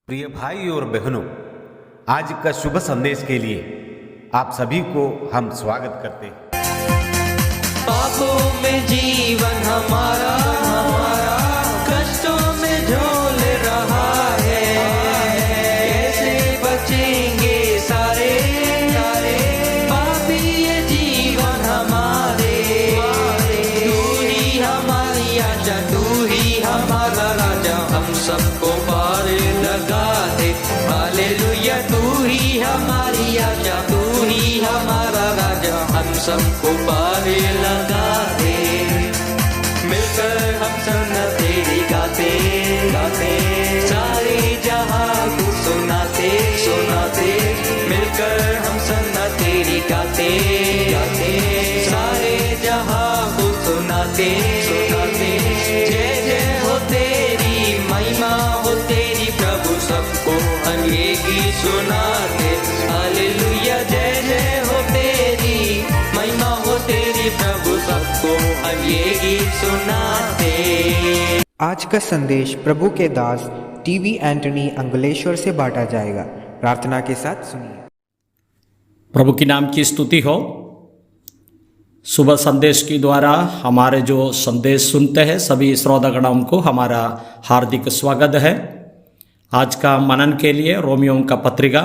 प्रिय भाई और बहनों, आज का शुभ संदेश के लिए आप सभी को हम स्वागत करते हैं। पापों में जीवन हमारा कष्टों में झोल रहा है, कैसे बचेंगे सारे पापी ये जीवन हमारे। तू ही हमारी आशा, तू ही हमारा राजा, हम सबको पार लगा दे। हालेलुया, तू ही हमारी आशा, तू ही हमारा राजा, हम सबको पार लगा दे। मिलकर हम संग तेरी गाते गाते, सारे जहां को सुनाते सुनाते। मिलकर हम संग तेरी गाते गाते, सारे जहां को सुनाते सुनाते। जय जय हो तेरी, महिमा हो तेरी प्रभु, सबको हम ये गीत सुनाते। हालेलुया, जय जय हो तेरी, महिमा हो तेरी प्रभु, सबको हम ये गीत सुनाते। आज का संदेश प्रभु के दास टीवी एंटनी अंगलेश्वर से बांटा जाएगा। प्रार्थना के साथ सुनिए। प्रभु की नाम की स्तुति हो। सुबह संदेश के द्वारा हमारे जो संदेश सुनते हैं सभी श्रोतागणों को हमारा हार्दिक स्वागत है। आज का मनन के लिए रोमियो का पत्रिका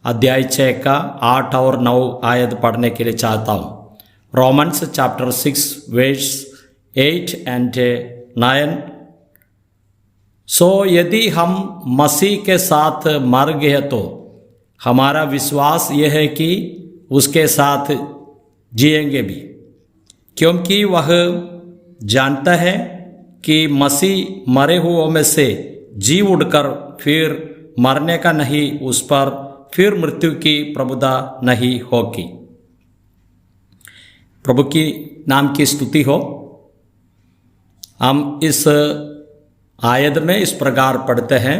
अध्याय 6 का 8 और 9 आयत पढ़ने के लिए चाहता हूँ। Romans chapter 6 verse 8 and 9। So यदि हम मसीह के साथ मर गए तो हमारा विश्वास यह है कि उसके साथ जिएंगे भी, क्योंकि वह जानता है कि मसीह मरे हुओं में से जी उठकर फिर मरने का नहीं, उस पर फिर मृत्यु की प्रभुता नहीं होगी। प्रभु की नाम की स्तुति हो। हम इस आयत में इस प्रकार पढ़ते हैं।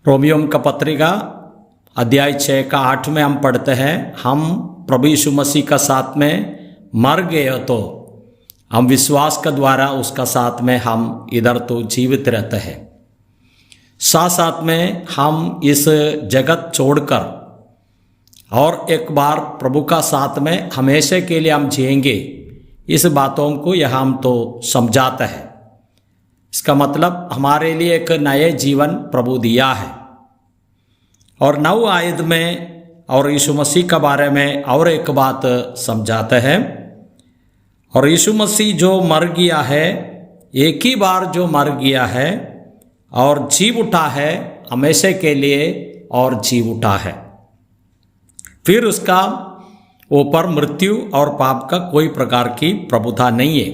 रोमियो का पत्रिका अध्याय 6 का 8 में हम पढ़ते हैं, हम प्रभु यीशु मसीह का साथ में मर गए तो हम विश्वास के द्वारा उसका साथ में हम इधर तो जीवित रहते हैं। साथ साथ में हम इस जगत छोड़कर और एक बार प्रभु का साथ में हमेशा के लिए हम जिएंगे। इस बातों को यह हम तो समझाता है। इसका मतलब हमारे लिए एक नए जीवन प्रभु दिया है। और 9 आयत में और यीशु मसीह के बारे में और एक बात समझाते हैं। और यीशु मसीह जो मर गया है, एक ही बार जो मर गया है और जी उठा है हमेशा के लिए, और जी उठा है। फिर उसका ऊपर मृत्यु और पाप का कोई प्रकार की प्रभुता नहीं है।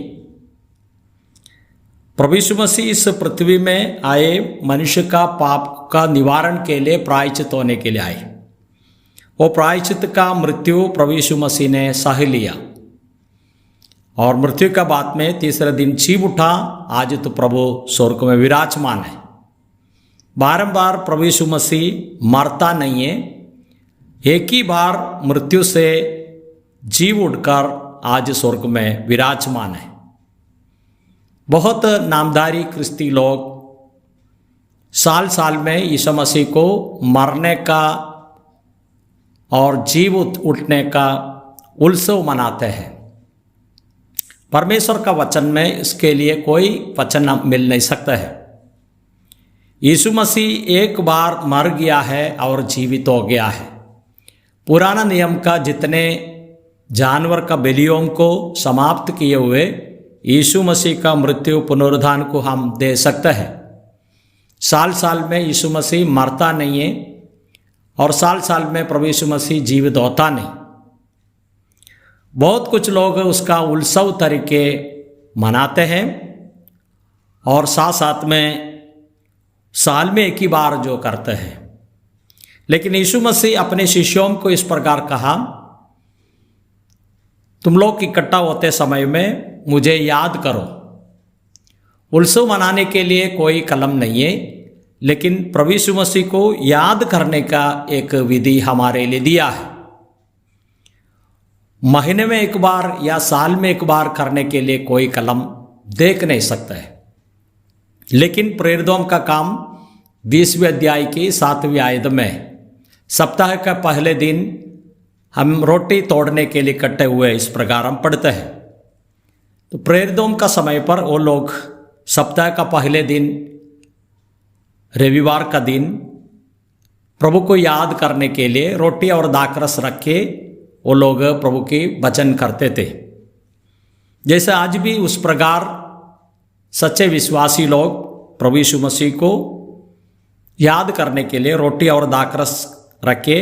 प्रभु यीशु मसीह इस पृथ्वी में आए मनुष्य का पाप का निवारण के लिए, प्रायश्चित होने के लिए आए। वो प्रायश्चित का मृत्यु प्रभु यीशु मसीह ने सह लिया और मृत्यु का बाद में तीसरे दिन जी उठा। आज तो प्रभु स्वर्ग में विराजमान है। बारंबार प्रभु यीशु मसीह मरता नहीं है, एक ही बार मृत्यु से जी उठकर आज स्वर्ग में विराजमान है। बहुत नामधारी ख्रिस्ती लोग साल साल में यीशु मसीह को मरने का और जीवित उठने का उत्सव मनाते हैं। परमेश्वर का वचन में इसके लिए कोई वचन मिल नहीं सकता है। यीशु मसीह एक बार मर गया है और जीवित हो गया है। पुराना नियम का जितने जानवर का बलियों को समाप्त किए हुए यीशु मसीह का मृत्यु पुनरुत्थान को हम दे सकते हैं। साल साल में यीशु मसीह मरता नहीं है और साल साल में प्रभु यीशु मसीह जीवित होता नहीं। बहुत कुछ लोग उसका उत्सव तरीके मनाते हैं और साथ साथ में साल में एक ही बार जो करते हैं। लेकिन यीशु मसीह अपने शिष्यों को इस प्रकार कहा, तुम लोग इकट्ठा होते समय में मुझे याद करो। उत्सव मनाने के लिए कोई कलम नहीं है, लेकिन प्रभु यीशु मसीह को याद करने का एक विधि हमारे लिए दिया है। महीने में एक बार या साल में एक बार करने के लिए कोई कलम देख नहीं सकता है। लेकिन प्रेरितों का काम 20वें अध्याय की 7वीं आयत में सप्ताह का पहले दिन हम रोटी तोड़ने के लिए इकट्ठे हुए, इस प्रकार हम पढ़ते हैं। तो प्रेरितों का समय पर वो लोग सप्ताह का पहले दिन, रविवार का दिन, प्रभु को याद करने के लिए रोटी और दाखरस रख के वो लोग प्रभु की वचन करते थे। जैसे आज भी उस प्रकार सच्चे विश्वासी लोग प्रभु यीशु मसीह को याद करने के लिए रोटी और दाखरस रख के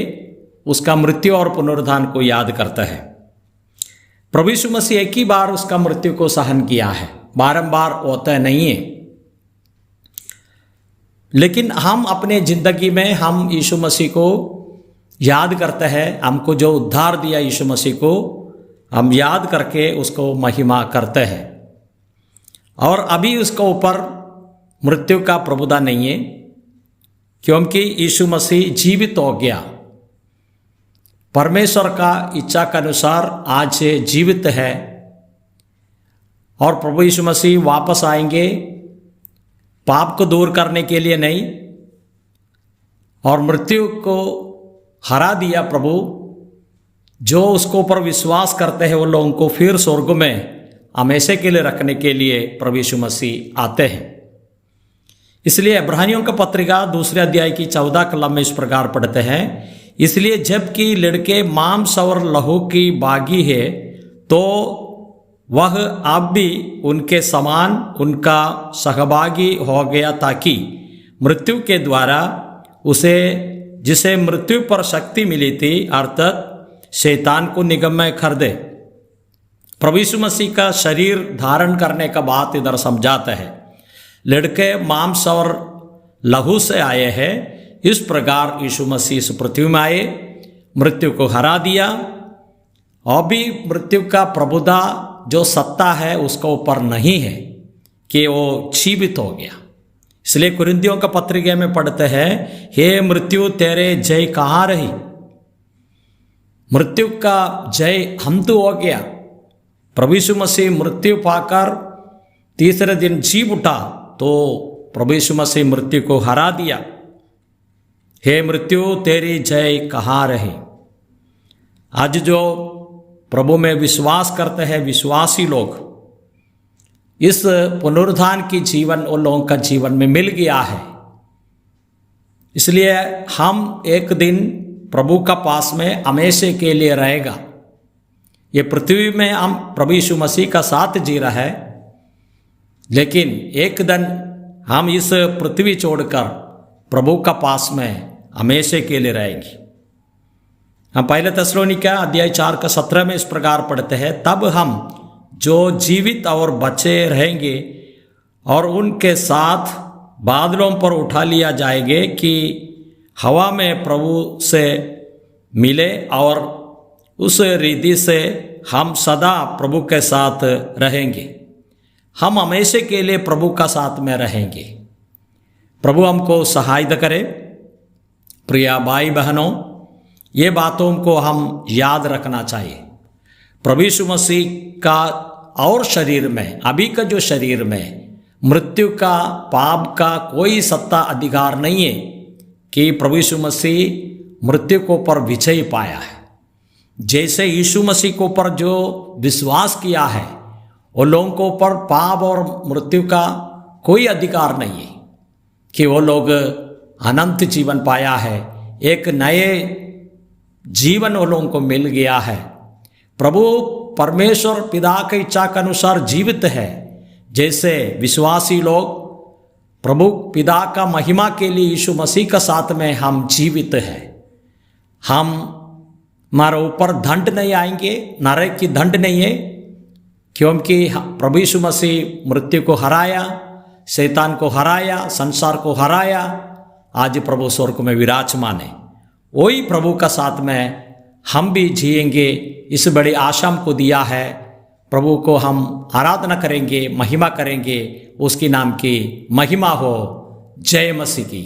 उसका मृत्यु और पुनरुत्थान को याद करता है। प्रभु यीशु मसीह एक ही बार उसका मृत्यु को सहन किया है, बारंबार होता नहीं है। लेकिन हम अपने जिंदगी में हम यीशु मसीह को याद करते हैं, हमको जो उद्धार दिया यीशु मसीह को हम याद करके उसको महिमा करते हैं। और अभी उसके ऊपर मृत्यु का प्रभुता नहीं है, क्योंकि यीशु मसीह जीवित हो गया। परमेश्वर का इच्छा के अनुसार आज जीवित है और प्रभु यीशु मसीह वापस आएंगे पाप को दूर करने के लिए नहीं, और मृत्यु को हरा दिया प्रभु। जो उसको ऊपर विश्वास करते हैं वो लोगों को फिर स्वर्ग में हमेशा के लिए रखने के लिए प्रभु यीशु मसीह आते हैं। इसलिए इब्रानियों का पत्रिका 2 अध्याय की 14 कलम में इस प्रकार पढ़ते हैं, इसलिए जबकि लड़के मांस और लहू की बागी है तो वह आप भी उनके समान उनका सहभागी हो गया, ताकि मृत्यु के द्वारा उसे जिसे मृत्यु पर शक्ति मिली थी अर्थात शैतान को निगम्य कर दे। प्रभु यीशु मसीह का शरीर धारण करने का बात इधर समझाता है। लड़के मांस और लहू से आए हैं, इस प्रकार यीशु मसीह इस पृथ्वी में आए, मृत्यु को हरा दिया। और भी मृत्यु का प्रभुता जो सत्ता है उसका ऊपर नहीं है कि वो जीवित हो गया। इसलिए कुरिन्थियों का पत्रिका में पढ़ते हैं, हे मृत्यु तेरे जय कहाँ रही। मृत्यु का जय हम तो हो गया। प्रभु यीशु मसीह मृत्यु पाकर तीसरे दिन जी उठा, तो प्रभु यीशु मसीह मृत्यु को हरा दिया। हे मृत्यु तेरी जय कहाँ रही। आज जो प्रभु में विश्वास करते हैं विश्वासी लोग, इस पुनरुत्थान की जीवन उन लोगों का जीवन में मिल गया है। इसलिए हम एक दिन प्रभु का पास में हमेशा के लिए रहेगा। ये पृथ्वी में हम प्रभु यीशु मसीह का साथ जी रहा है, लेकिन एक दिन हम इस पृथ्वी छोड़कर प्रभु का पास में हमेशा के लिए रहेंगे। हम पहले थिस्सलुनीके अध्याय 4 का 17 में इस प्रकार पढ़ते हैं, तब हम जो जीवित और बचे रहेंगे और उनके साथ बादलों पर उठा लिया जाएंगे कि हवा में प्रभु से मिले, और उस रीति से हम सदा प्रभु के साथ रहेंगे। हम हमेशा के लिए प्रभु का साथ में रहेंगे। प्रभु हमको सहायता करे। प्रिय भाई बहनों, ये बातों को हम याद रखना चाहिए। प्रभु यीशु मसीह का और शरीर में, अभी का जो शरीर में मृत्यु का पाप का कोई सत्ता अधिकार नहीं है कि प्रभु यीशु मसीह मृत्यु को पर विजय पाया है। जैसे यीशु मसीह को पर जो विश्वास किया है उन लोगों को ऊपर पाप और मृत्यु का कोई अधिकार नहीं है कि वो लोग अनंत जीवन पाया है। एक नए जीवन उन लोगों को मिल गया है। प्रभु परमेश्वर पिता की इच्छा के अनुसार जीवित है। जैसे विश्वासी लोग प्रभु पिता का महिमा के लिए यीशु मसीह का साथ में हम जीवित हैं। हम हमारे ऊपर दंड नहीं आएंगे, नरक की दंड नहीं है, क्योंकि प्रभु यीशु मसीह मृत्यु को हराया, शैतान को हराया, संसार को हराया। आज प्रभु स्वर्ग में विराजमान है। वही प्रभु का साथ में हम भी जिएंगे। इस बड़ी आशा को दिया है। प्रभु को हम आराधना करेंगे, महिमा करेंगे। उसकी नाम की महिमा हो। जय मसीह की।